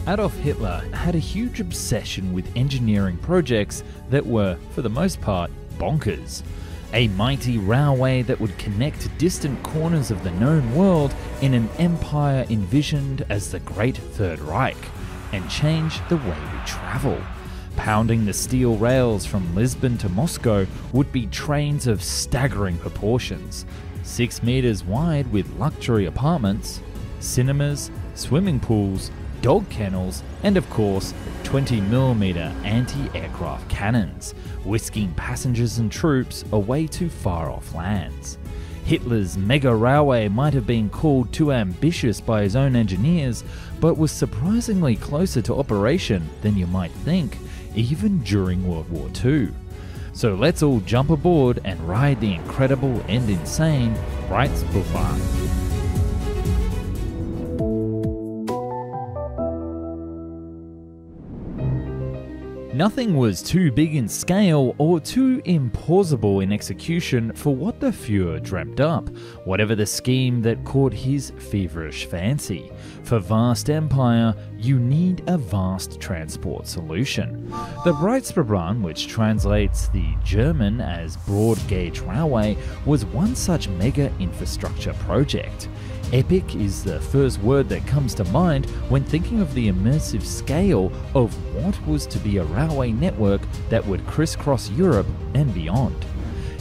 Adolf Hitler had a huge obsession with engineering projects that were, for the most part, bonkers. A mighty railway that would connect distant corners of the known world in an empire envisioned as the Great Third Reich, and change the way we travel. Pounding the steel rails from Lisbon to Moscow would be trains of staggering proportions, 6 meters wide with luxury apartments, cinemas, swimming pools, dog kennels, and of course 20mm anti-aircraft cannons, whisking passengers and troops away to far-off lands. Hitler's mega railway might have been called too ambitious by his own engineers, but was surprisingly closer to operation than you might think, even during World War II. So let's all jump aboard and ride the incredible and insane Breitspurbahn. Nothing was too big in scale or too implausible in execution for what the Fuhrer dreamt up, whatever the scheme that caught his feverish fancy. For vast empire, you need a vast transport solution. The Breitspurbahn, which translates the German as broad gauge railway, was one such mega infrastructure project. Epic is the first word that comes to mind when thinking of the immersive scale of what was to be a railway network that would crisscross Europe and beyond.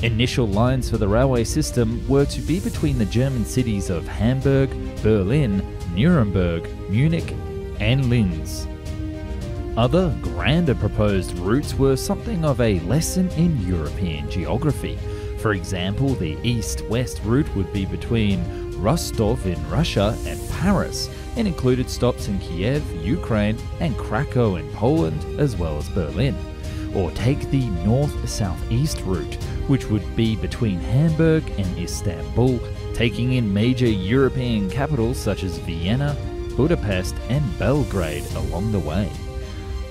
Initial lines for the railway system were to be between the German cities of Hamburg, Berlin, Nuremberg, Munich and Linz. Other, grander proposed routes were something of a lesson in European geography. For example, the east-west route would be between Rostov in Russia and Paris, and included stops in Kiev, Ukraine, and Kraków in Poland, as well as Berlin. Or take the north-southeast route, which would be between Hamburg and Istanbul, taking in major European capitals such as Vienna, Budapest, and Belgrade along the way.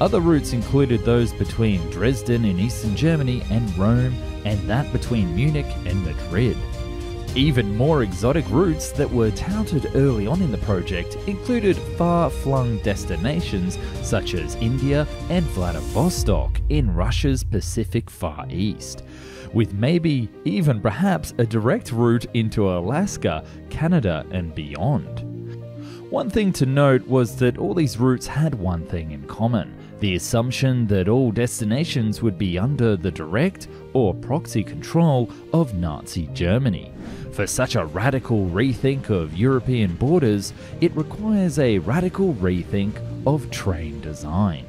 Other routes included those between Dresden in eastern Germany and Rome, and that between Munich and Madrid. Even more exotic routes that were touted early on in the project included far-flung destinations such as India and Vladivostok in Russia's Pacific Far East, with maybe even perhaps a direct route into Alaska, Canada and beyond. One thing to note was that all these routes had one thing in common: the assumption that all destinations would be under the direct or proxy control of Nazi Germany. For such a radical rethink of European borders, it requires a radical rethink of train design.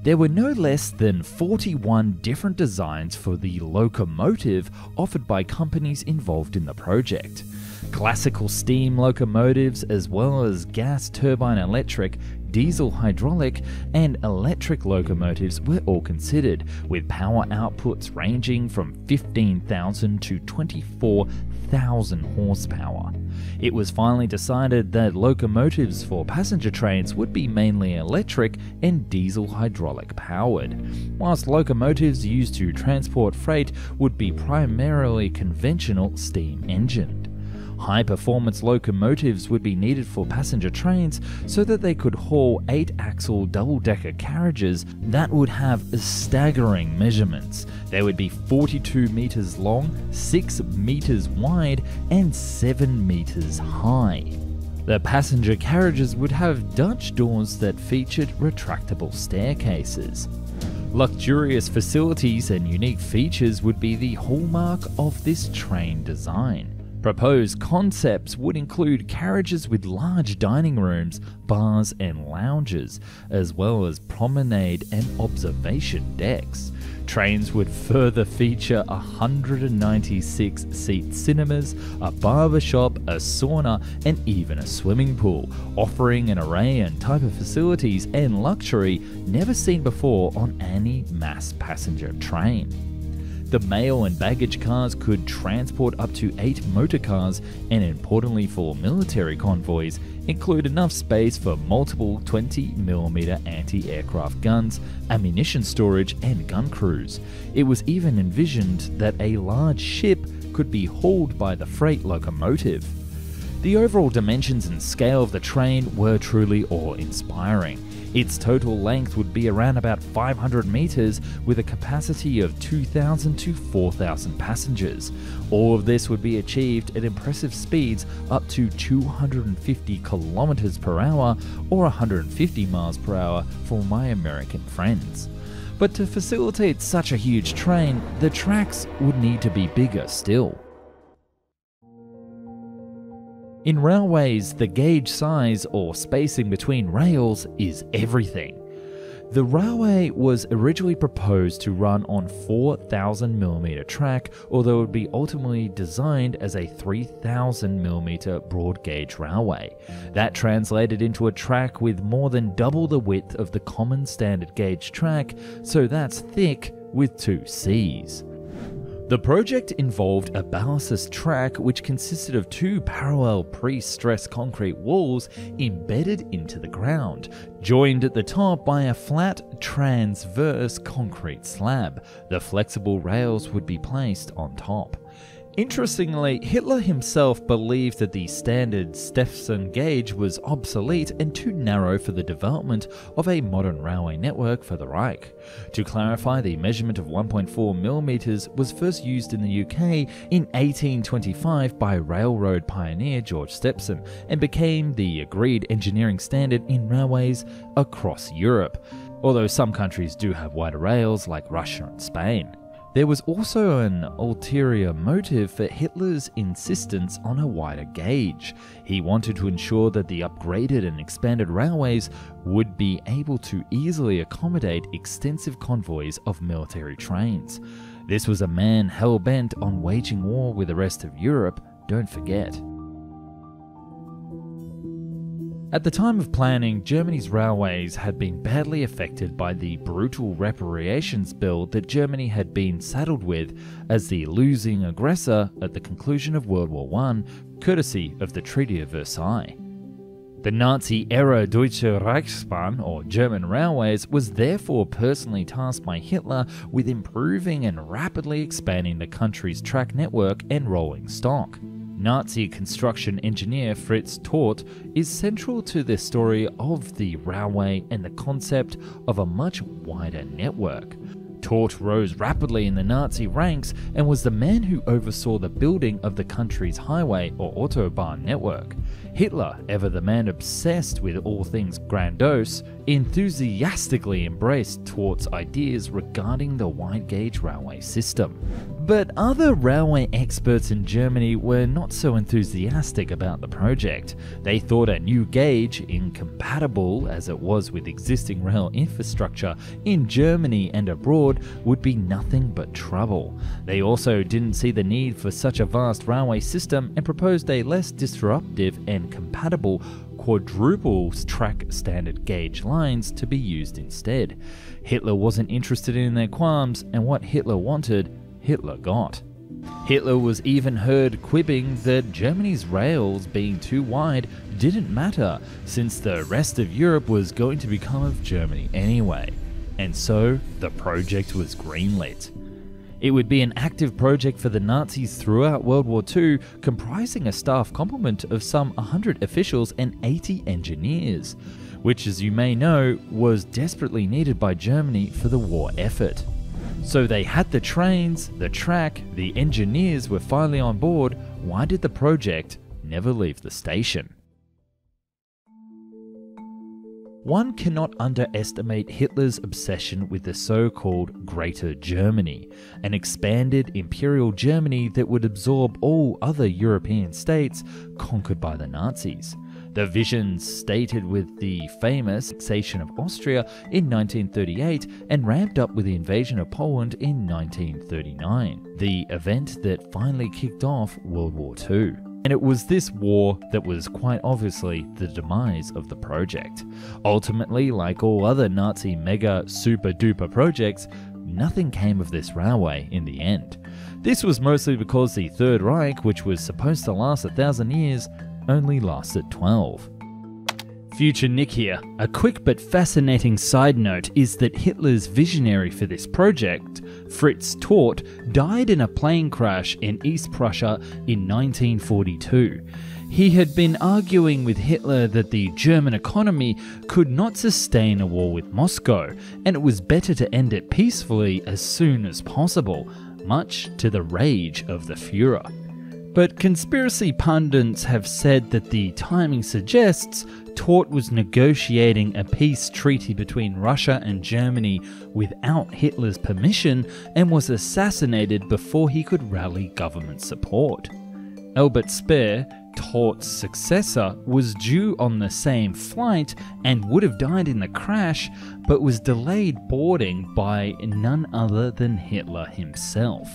There were no less than 41 different designs for the locomotive offered by companies involved in the project. Classical steam locomotives as well as gas turbine electric, diesel hydraulic and electric locomotives were all considered, with power outputs ranging from 15,000 to 24,000 horsepower. It was finally decided that locomotives for passenger trains would be mainly electric and diesel hydraulic powered, whilst locomotives used to transport freight would be primarily conventional steam engined. High-performance locomotives would be needed for passenger trains so that they could haul 8-axle double-decker carriages that would have staggering measurements. They would be 42 meters long, 6 meters wide, and 7 meters high. The passenger carriages would have Dutch doors that featured retractable staircases. Luxurious facilities and unique features would be the hallmark of this train design. Proposed concepts would include carriages with large dining rooms, bars and lounges, as well as promenade and observation decks. Trains would further feature 196-seat cinemas, a barber shop, a sauna, and even a swimming pool, offering an array and type of facilities and luxury never seen before on any mass passenger train. The mail and baggage cars could transport up to 8 motor cars, and importantly for military convoys, include enough space for multiple 20mm anti-aircraft guns, ammunition storage and gun crews. It was even envisioned that a large ship could be hauled by the freight locomotive. The overall dimensions and scale of the train were truly awe-inspiring. Its total length would be around about 500 meters with a capacity of 2,000 to 4,000 passengers. All of this would be achieved at impressive speeds up to 250 kilometers per hour or 150 miles per hour for my American friends. But to facilitate such a huge train, the tracks would need to be bigger still. In railways, the gauge size or spacing between rails is everything. The railway was originally proposed to run on 4,000mm track, although it would be ultimately designed as a 3,000mm broad gauge railway. That translated into a track with more than double the width of the common standard gauge track, so that's thick with 2 Cs. The project involved a ballast track which consisted of 2 parallel pre-stressed concrete walls embedded into the ground, joined at the top by a flat transverse concrete slab. The flexible rails would be placed on top. Interestingly, Hitler himself believed that the standard Stephenson gauge was obsolete and too narrow for the development of a modern railway network for the Reich. To clarify, the measurement of 1.4mm was first used in the UK in 1825 by railroad pioneer George Stephenson and became the agreed engineering standard in railways across Europe, although some countries do have wider rails like Russia and Spain. There was also an ulterior motive for Hitler's insistence on a wider gauge. He wanted to ensure that the upgraded and expanded railways would be able to easily accommodate extensive convoys of military trains. This was a man hell-bent on waging war with the rest of Europe, don't forget. At the time of planning, Germany's railways had been badly affected by the brutal reparations bill that Germany had been saddled with as the losing aggressor at the conclusion of World War I, courtesy of the Treaty of Versailles. The Nazi-era Deutsche Reichsbahn, or German railways, was therefore personally tasked by Hitler with improving and rapidly expanding the country's track network and rolling stock. Nazi construction engineer Fritz Todt is central to the story of the railway and the concept of a much wider network. Todt rose rapidly in the Nazi ranks and was the man who oversaw the building of the country's highway or Autobahn network. Hitler, ever the man obsessed with all things grandiose, enthusiastically embraced Todt's ideas regarding the wide-gauge railway system. But other railway experts in Germany were not so enthusiastic about the project. They thought a new gauge, incompatible as it was with existing rail infrastructure in Germany and abroad, would be nothing but trouble. They also didn't see the need for such a vast railway system and proposed a less disruptive and compatible quadruple track standard gauge lines to be used instead. Hitler wasn't interested in their qualms, and what Hitler wanted, Hitler got. Hitler was even heard quibbing that Germany's rails being too wide didn't matter, since the rest of Europe was going to become of Germany anyway. And so, the project was greenlit. It would be an active project for the Nazis throughout World War II, comprising a staff complement of some 100 officials and 80 engineers, which, as you may know, was desperately needed by Germany for the war effort. So they had the trains, the track, the engineers were finally on board. Why did the project never leave the station? One cannot underestimate Hitler's obsession with the so-called Greater Germany, an expanded imperial Germany that would absorb all other European states conquered by the Nazis. The vision stated with the famous annexation of Austria in 1938 and ramped up with the invasion of Poland in 1939, the event that finally kicked off World War II. And it was this war that was quite obviously the demise of the project. Ultimately, like all other Nazi mega super duper projects, nothing came of this railway in the end. This was mostly because the Third Reich, which was supposed to last 1,000 years, only lasted 12. Future Nick here. A quick but fascinating side note is that Hitler's visionary for this project, Fritz Todt, died in a plane crash in East Prussia in 1942. He had been arguing with Hitler that the German economy could not sustain a war with Moscow, and it was better to end it peacefully as soon as possible, much to the rage of the Fuhrer. But conspiracy pundits have said that the timing suggests Todt was negotiating a peace treaty between Russia and Germany without Hitler's permission and was assassinated before he could rally government support. Albert Speer, Todt's successor, was due on the same flight and would have died in the crash, but was delayed boarding by none other than Hitler himself.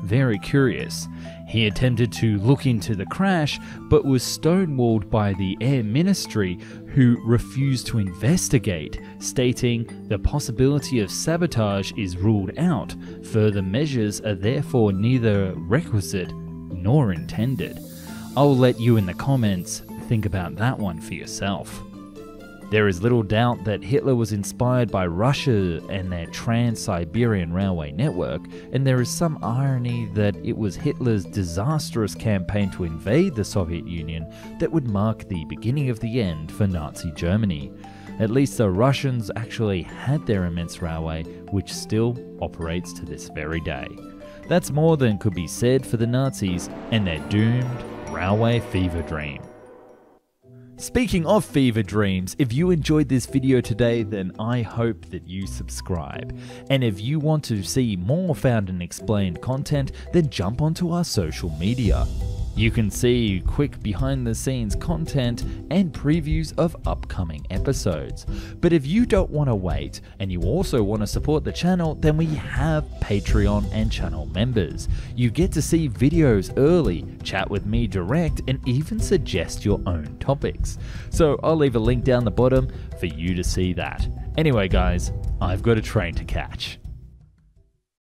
Very curious. He attempted to look into the crash, but was stonewalled by the Air Ministry, who refused to investigate, stating the possibility of sabotage is ruled out. Further measures are therefore neither requisite nor intended. I'll let you in the comments think about that one for yourself. There is little doubt that Hitler was inspired by Russia and their Trans-Siberian Railway network, and there is some irony that it was Hitler's disastrous campaign to invade the Soviet Union that would mark the beginning of the end for Nazi Germany. At least the Russians actually had their immense railway, which still operates to this very day. That's more than could be said for the Nazis and their doomed railway fever dream. Speaking of fever dreams, if you enjoyed this video today, then I hope that you subscribe. And if you want to see more Found and Explained content, then jump onto our social media. You can see quick behind the scenes content and previews of upcoming episodes. But if you don't want to wait and you also want to support the channel, then we have Patreon and channel members. You get to see videos early, chat with me direct, and even suggest your own topics. So I'll leave a link down the bottom for you to see that. Anyway guys, I've got a train to catch.